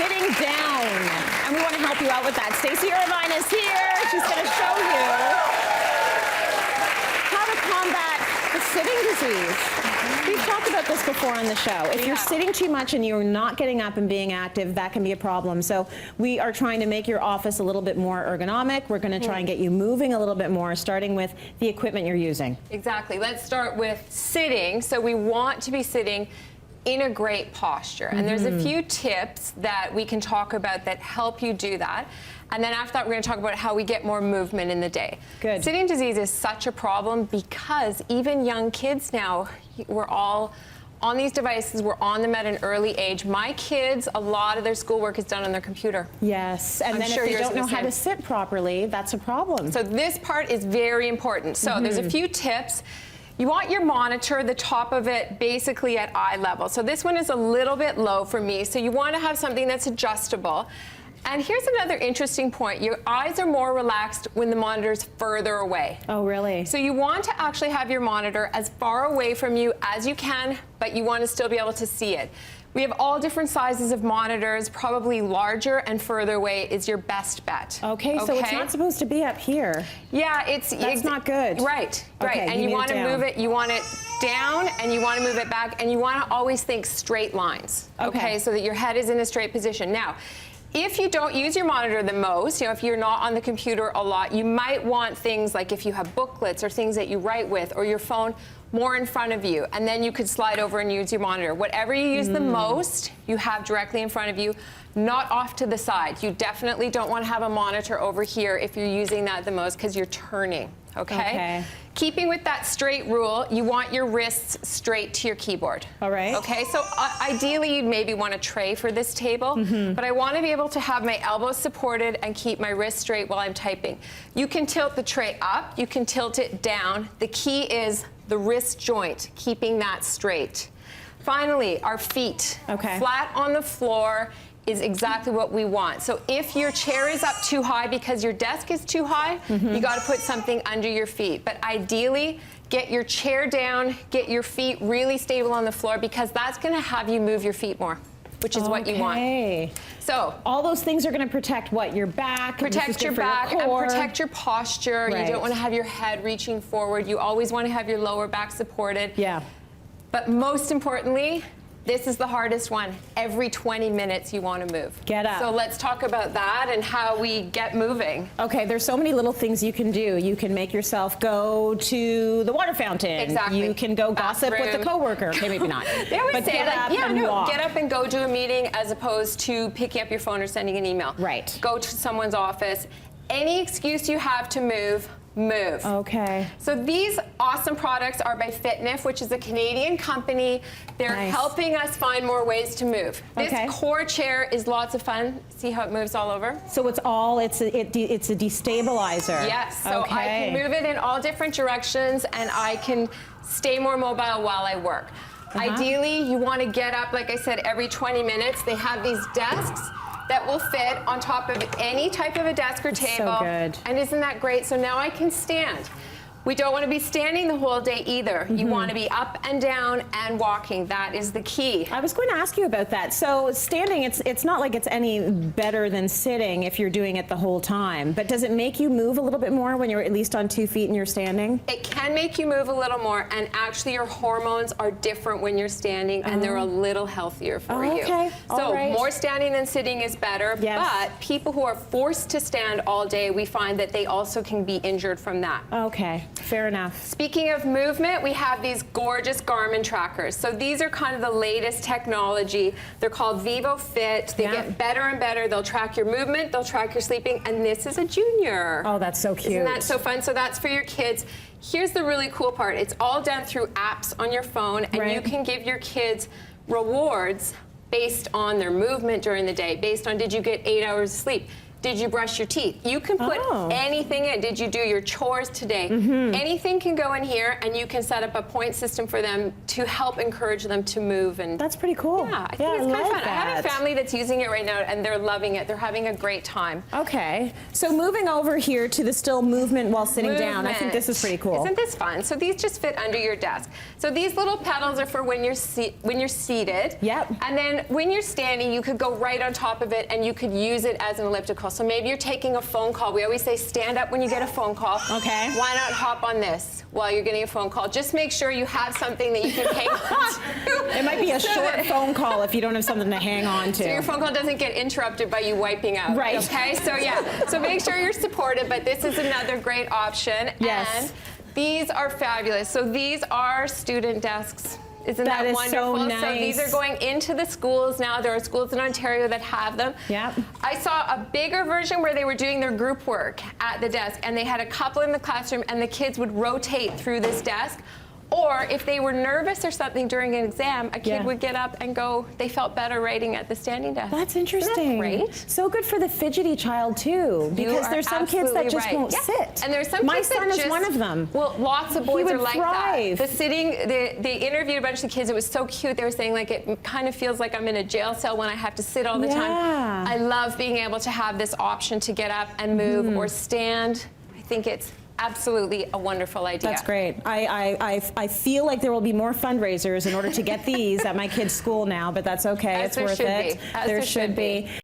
sitting down. And we want to help you out with that. Stacy Irvine is here. She's going to show you how to combat the sitting disease. We've talked about this before on the show. If you're sitting too much and you're not getting up and being active, that can be a problem. So we are trying to make your office a little bit more ergonomic. We're going to try and get you moving a little bit more, starting with the equipment you're using. Exactly. Let's start with sitting. So we want to be sitting in a great posture. And there's a few tips that we can talk about that help you do that. And then after that, we're going to talk about how we get more movement in the day. Good. Sitting disease is such a problem because even young kids now, we're all on these devices, we're on them at an early age. My kids, a lot of their schoolwork is done on their computer. Yes, and then sure if they don't know how to sit properly, that's a problem. So this part is very important. So there's a few tips. You want your monitor, the top of it, basically at eye level. So this one is a little bit low for me, so you want to have something that's adjustable. And here's another interesting point. Your eyes are more relaxed when the monitor's further away. Oh, really? So you want to actually have your monitor as far away from you as you can, but you want to still be able to see it. We have all different sizes of monitors. Probably larger and further away is your best bet. Okay, so it's not supposed to be up here. Yeah, that's not good. Right, right. Okay, and you want to move it, you want it down, and you want to move it back, and you want to always think straight lines. Okay, so that your head is in a straight position. Now, if you don't use your monitor the most, if you're not on the computer a lot, you might want things like if you have booklets or things that you write with or your phone more in front of you, and then you could slide over and use your monitor. Whatever you use the most, you have directly in front of you, not off to the side. You definitely don't want to have a monitor over here if you're using that the most because you're turning, okay? Keeping with that straight rule, you want your wrists straight to your keyboard. All right. Okay, so ideally you'd maybe want a tray for this table, but I want to be able to have my elbows supported and keep my wrists straight while I'm typing. You can tilt the tray up, you can tilt it down. The key is the wrist joint, keeping that straight. Finally, our feet. Flat on the floor is exactly what we want. So if your chair is up too high because your desk is too high, you got to put something under your feet. But ideally, get your chair down, get your feet really stable on the floor because that's going to have you move your feet more, which is what you want. So all those things are going to protect what? Your back, protect your back, and protect your posture. You don't want to have your head reaching forward. You always want to have your lower back supported. But most importantly, this is the hardest one. Every 20 minutes you want to move. Get up. So let's talk about that and how we get moving. Okay, there's so many little things you can do. You can make yourself go to the water fountain. Exactly. You can go gossip with a coworker. Okay, maybe not. They always but say get up and walk. Get up and go to a meeting as opposed to picking up your phone or sending an email. Right. Go to someone's office. Any excuse you have to move, move. Okay. So these awesome products are by Fitnif, which is a Canadian company. They're helping us find more ways to move. This core chair is lots of fun. See how it moves all over? So it's a destabilizer. Yes, so I can move it in all different directions and I can stay more mobile while I work. Ideally, you want to get up, like I said, every 20 minutes. They have these desks that will fit on top of any type of a desk or table. So good. And isn't that great? So now I can stand. We don't want to be standing the whole day either. You want to be up and down and walking. That is the key. I was going to ask you about that. So standing, it's not like it's any better than sitting if you're doing it the whole time. But does it make you move a little bit more when you're at least on 2 feet and you're standing? It can make you move a little more, and actually your hormones are different when you're standing, and they're a little healthier for you. So more standing than sitting is better, but people who are forced to stand all day, we find that they also can be injured from that. Okay. Fair enough. Speaking of movement, we have these gorgeous Garmin trackers. So these are kind of the latest technology. They're called Vivo Fit. They get better and better. They'll track your movement, they'll track your sleeping, and this is a junior. Oh, that's so cute. Isn't that so fun? So that's for your kids. Here's the really cool part. It's all done through apps on your phone, and you can give your kids rewards based on their movement during the day, based on did you get 8 hours of sleep. did you brush your teeth? You can put anything in. Did you do your chores today? Anything can go in here, and you can set up a point system for them to help encourage them to move. And that's pretty cool. yeah, I think it's kind of fun. I have a family that's using it right now, and they're loving it. They're having a great time. Okay, so moving over here to the still movement while sitting down. I think this is pretty cool. Isn't this fun? So these just fit under your desk. So these little pedals are for when you're seated. Yep. And then when you're standing, you could go right on top of it, and you could use it as an elliptical. So maybe you're taking a phone call. We always say stand up when you get a phone call. Okay. Why not hop on this while you're getting a phone call? Just make sure you have something that you can hang on to. It might be a short phone call if you don't have something to hang on to. So your phone call doesn't get interrupted by you wiping out. Right. Okay, so yeah. So make sure you're supported, but this is another great option. Yes. And these are fabulous. So these are student desks. Isn't that is wonderful? so nice. So these are going into the schools now. There are schools in Ontario that have them. Yep. I saw a bigger version where they were doing their group work at the desk, and they had a couple in the classroom, and the kids would rotate through this desk. Or if they were nervous or something during an exam, a kid would get up and go, they felt better writing at the standing desk. That's interesting. Isn't that great? So good for the fidgety child too, because there's some kids that just won't sit. And there's some My kids son that is just, one of them. Well, lots of boys would are like thrive. that. They interviewed a bunch of kids. It was so cute. They were saying like it kind of feels like I'm in a jail cell when I have to sit all the time. I love being able to have this option to get up and move or stand. I think it's absolutely a wonderful idea. That's great. I feel like there will be more fundraisers in order to get these at my kids' school now, but that's okay. As it's there worth should it. be. As There should be.